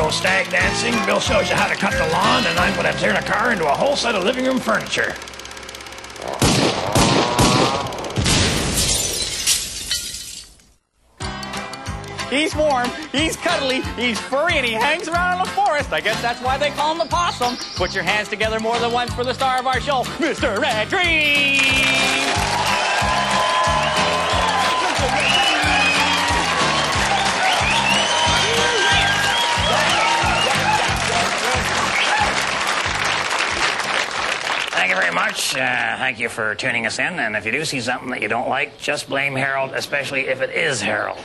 go stag dancing, Bill shows you how to cut the lawn, and I'm going to turn a car into a whole set of living room furniture. He's warm, he's cuddly, he's furry, and he hangs around in the forest. I guess that's why they call him the possum. Put your hands together more than once for the star of our show, Mr. Red Dream! Thank you very much. Thank you for tuning us in. And if you do see something that you don't like, just blame Harold, especially if it is Harold.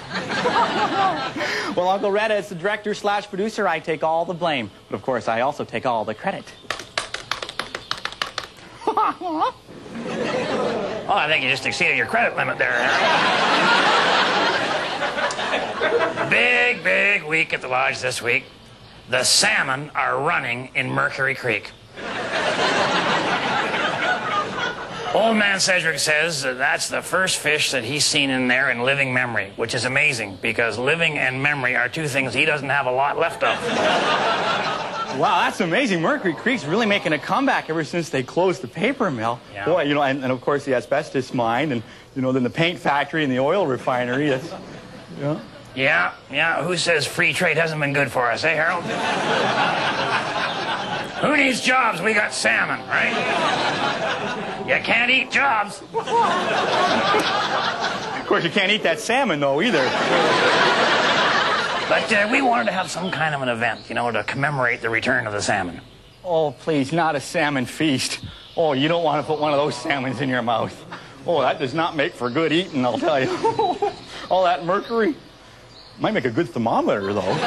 Well, Uncle Red, as the director/producer, I take all the blame. But, of course, I also take all the credit. Oh, I think you just exceeded your credit limit there, Harold. Big week at the lodge this week. The salmon are running in Mercury Creek. Old man Cedric says that's the first fish that he's seen in there in living memory, which is amazing because living and memory are two things he doesn't have a lot left of. Wow, that's amazing. Mercury Creek's really making a comeback ever since they closed the paper mill. Yeah. Boy, you know, and of course the asbestos mine, and you know, then the paint factory and the oil refinery. That's, yeah. Who says free trade hasn't been good for us, eh, Harold? Who needs jobs? We got salmon, right? You can't eat jobs. Of course, you can't eat that salmon, though, either. But we wanted to have some kind of an event, you know, to commemorate the return of the salmon. Oh, please, not a salmon feast. Oh, you don't want to put one of those salmons in your mouth. Oh, that does not make for good eating, I'll tell you. All that mercury might make a good thermometer, though.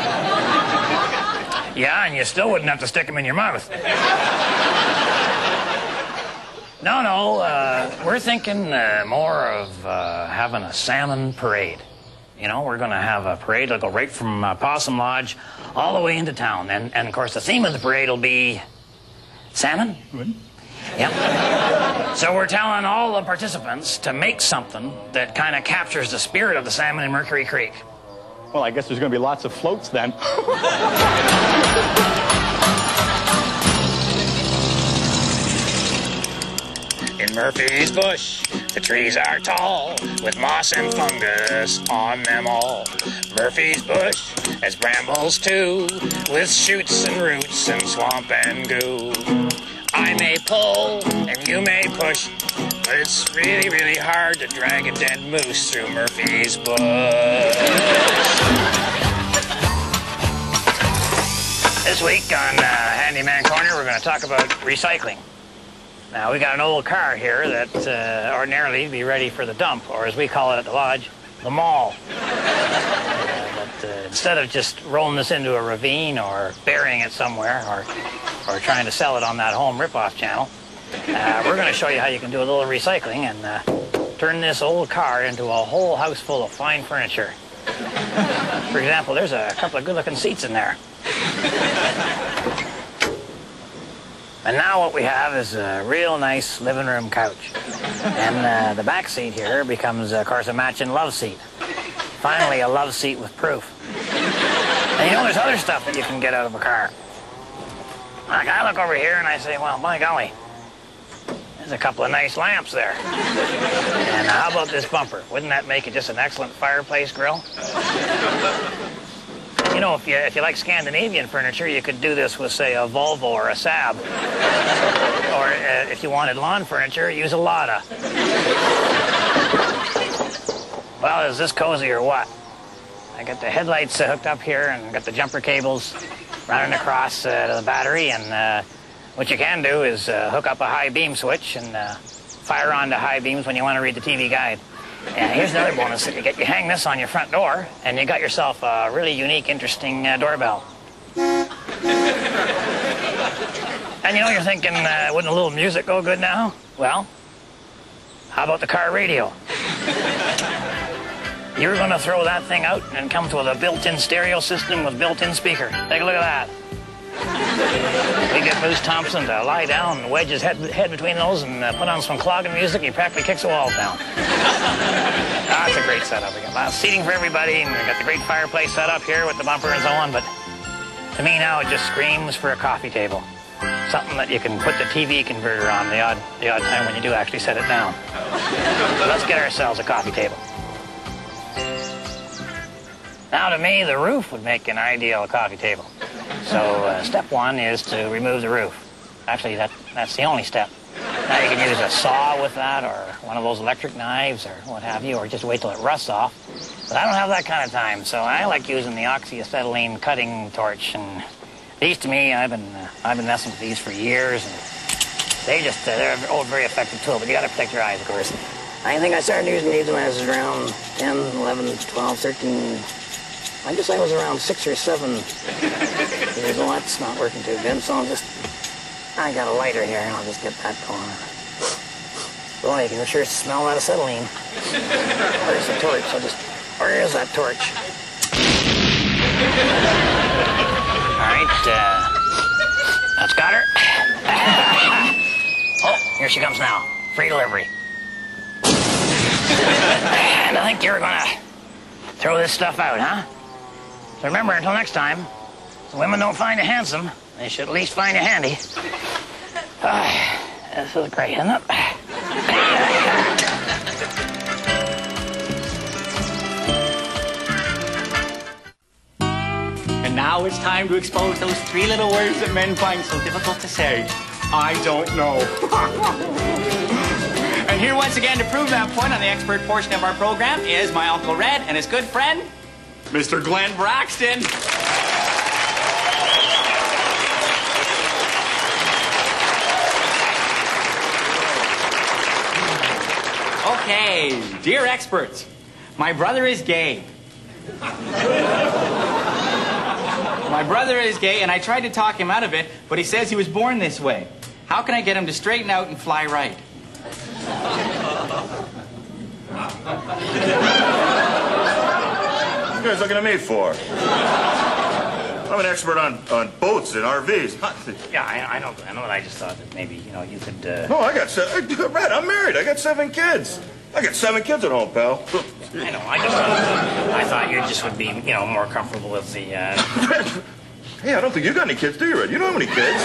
Yeah, and you still wouldn't have to stick them in your mouth. No, we're thinking more of having a salmon parade. You know, we're going to have a parade that'll go right from Possum Lodge all the way into town. And of course, the theme of the parade will be salmon. Good. Yep. So we're telling all the participants to make something that kind of captures the spirit of the salmon in Mercury Creek. Well, I guess there's going to be lots of floats then. In Murphy's Bush, the trees are tall, with moss and fungus on them all. Murphy's Bush has brambles too, with shoots and roots and swamp and goo. I may pull and you may push, but it's really hard to drag a dead moose through Murphy's Bush. This week on Handyman Corner, we're going to talk about recycling. Now, we got an old car here that ordinarily would be ready for the dump, or as we call it at the lodge, the mall. But instead of just rolling this into a ravine or burying it somewhere or trying to sell it on that home ripoff channel, we're going to show you how you can do a little recycling and turn this old car into a whole house full of fine furniture. For example, there's a couple of good-looking seats in there. And now what we have is a real nice living room couch. And the back seat here becomes, of course, a matching love seat. Finally, a love seat with proof. And you know, there's other stuff that you can get out of a car. Like, I look over here and I say, well, by golly, there's a couple of nice lamps there. And how about this bumper? Wouldn't that make it just an excellent fireplace grill? You know, if you like Scandinavian furniture, you could do this with, say, a Volvo or a Saab. Or if you wanted lawn furniture, use a Lada. Well, is this cozy or what? I got the headlights hooked up here and got the jumper cables running across to the battery. And what you can do is hook up a high beam switch and fire on to high beams when you want to read the TV guide. And here's another bonus that you get. You hang this on your front door, and you got yourself a really unique, interesting doorbell. And you know, you're thinking, wouldn't a little music go good now? Well, how about the car radio? You're going to throw that thing out and it comes with a built-in stereo system with built-in speaker. Take a look at that. We get Moose Thompson to lie down and wedge his head between those and put on some clogging music. He practically kicks the walls down. That's a great setup. We got lots of seating for everybody, and we got the great fireplace set up here with the bumper and so on. But To me now, it just screams for a coffee table. Something that you can put the TV converter on the odd time when you do actually set it down. So let's get ourselves a coffee table. Now, to me, the roof would make an ideal coffee table. So step one is to remove the roof. Actually, that's the only step. Now you can use a saw with that, or one of those electric knives, or what have you, or just wait till it rusts off. But I don't have that kind of time, so I like using the oxyacetylene cutting torch. And these, to me, I've been messing with these for years, and they're a very effective tool. But you got to protect your eyes, of course. I think I started using these when I was around 10, 11, 12, 13. I guess I was around 6 or 7 years old. That's not working too good, so I got a lighter here, and I'll just get that going. Boy, you can sure smell that acetylene. Where's the torch? Where is that torch? All right, that's got her. Oh, here she comes now. Free delivery. And I think you're gonna throw this stuff out, huh? So remember, until next time, if women don't find you handsome, they should at least find you handy. This is great, isn't it? And now it's time to expose those 3 little words that men find so difficult to say. I don't know. And here once again to prove that point on the expert portion of our program is my Uncle Red and his good friend, Mr. Glenn Braxton. Okay, dear experts, my brother is gay. My brother is gay, and I tried to talk him out of it, but he says he was born this way. How can I get him to straighten out and fly right? What are you guys looking at me for? I'm an expert on boats and RVs. Yeah, I know, but I just thought that maybe, you could... No, Red, I'm married. I got 7 kids. I got 7 kids at home, pal. I know, I thought you just would be, more comfortable with the... Hey, I don't think you got any kids, do you, Red? You don't have any kids.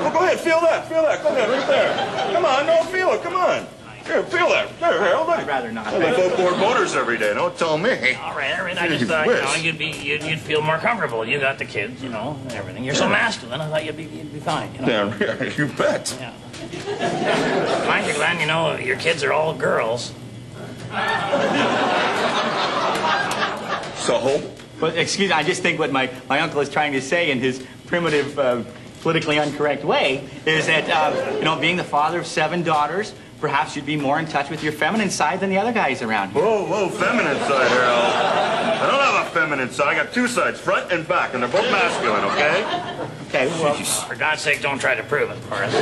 Well, go ahead, feel that. Go ahead, right there. Come on, no, feel it, come on. Here, feel that. There, Harold. I'd rather not. I lift outboard motors every day. Don't tell me. All right. I just thought, you'd feel more comfortable. You got the kids, and everything. You're so masculine. I thought you'd be fine. Yeah, you bet. Yeah. Mind you, Glenn, your kids are all girls. So? But excuse me, I just think what my uncle is trying to say in his primitive, politically incorrect way is that, being the father of 7 daughters, perhaps you'd be more in touch with your feminine side than the other guys around here. Whoa, feminine side, Harold. I don't have a feminine side. I got 2 sides, front and back, and they're both masculine, okay? Okay, well... For God's sake, don't try to prove it for us.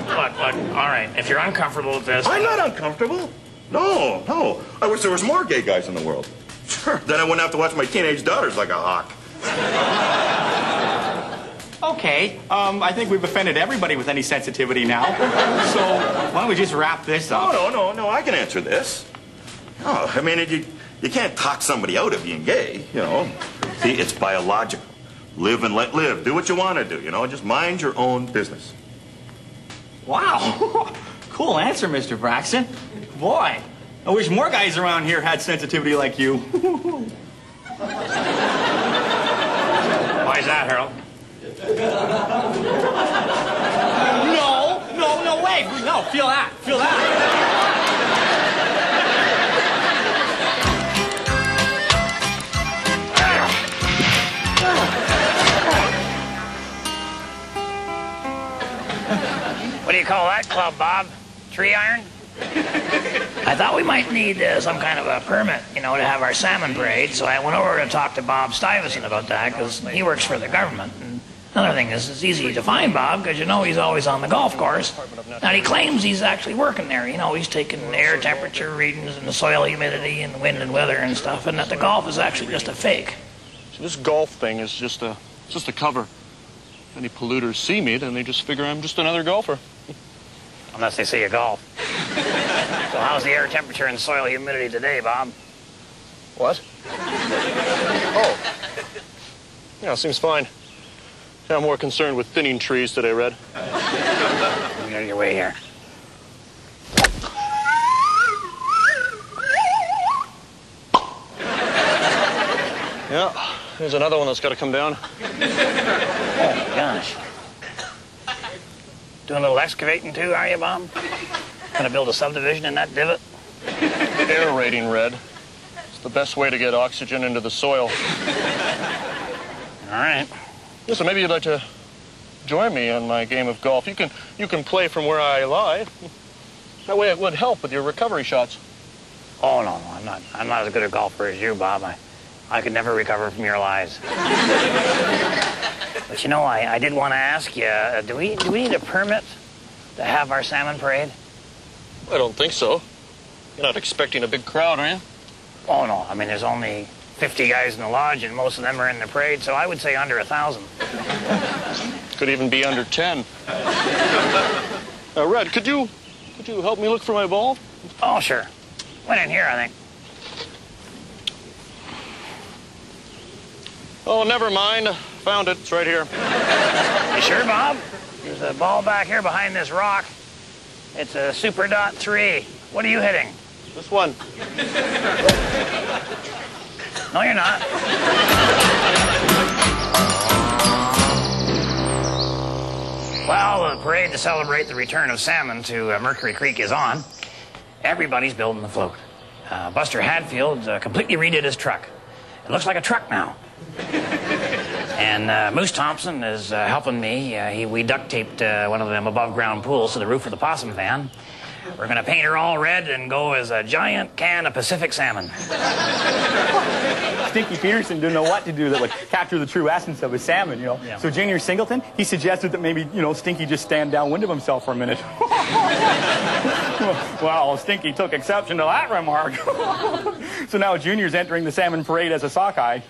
Look, all right, if you're uncomfortable with this... I'm not uncomfortable. No. I wish there was more gay guys in the world. Sure. Then I wouldn't have to watch my teenage daughters like a hawk. Okay, I think we've offended everybody with any sensitivity now. So, why don't we just wrap this up? No, I can answer this. No, I mean, you can't talk somebody out of being gay, See, it's biological. Live and let live. Do what you want to do, Just mind your own business. Wow. Cool answer, Mr. Braxton. Boy, I wish more guys around here had sensitivity like you. Why is that, Harold? No, wait. No, feel that. What do you call that club, Bob? Tree iron? I thought we might need some kind of a permit, to have our Salmon Parade, so I went over to talk to Bob Stuyvesant about that, because he works for the government. And another thing is, it's easy to find Bob, because he's always on the golf course. Now, he claims he's actually working there. He's taking air temperature readings and the soil humidity and wind and weather and stuff, and that the golf is actually just a fake. So this golf thing is just a cover. If any polluters see me, then they just figure I'm just another golfer. Unless they see you golf. So how's the air temperature and soil humidity today, Bob? What? Oh. Yeah, seems fine. Yeah, I'm more concerned with thinning trees today, Red. Get out of your way here. Yeah, there's another one that's got to come down. Oh, gosh. Doing a little excavating, too, are you, Bob? Gonna build a subdivision in that divot? Aerating, Red. It's the best way to get oxygen into the soil. All right. Listen, maybe you'd like to join me on my game of golf. You can play from where I lie. That way it would help with your recovery shots. Oh, no, I'm not as good a golfer as you, Bob. I could never recover from your lies. But you know, I did want to ask you, do we need a permit to have our salmon parade? I don't think so. You're not expecting a big crowd, are you? Oh, no. I mean, there's only 50 guys in the lodge, and most of them are in the parade, so I would say under 1,000. Could even be under 10. Red, could you help me look for my ball? Oh, sure. Went in here, I think. Oh, never mind. Found it. It's right here. You sure, Bob? There's a ball back here behind this rock. It's a Super Dot 3. What are you hitting? This one. No, you're not. Well, the parade to celebrate the return of salmon to Mercury Creek is on. Everybody's building the float. Buster Hadfield completely redid his truck. It looks like a truck now. And Moose Thompson is helping me. We duct taped one of them above-ground pools to the roof of the possum van. We're going to paint her all red and go as a giant can of Pacific salmon. Stinky Peterson didn't know what to do that would capture the true essence of a salmon, you know. Yeah. So Junior Singleton, he suggested that maybe, you know, Stinky just stand downwind of himself for a minute. Well, Stinky took exception to that remark. So now Junior's entering the salmon parade as a sockeye.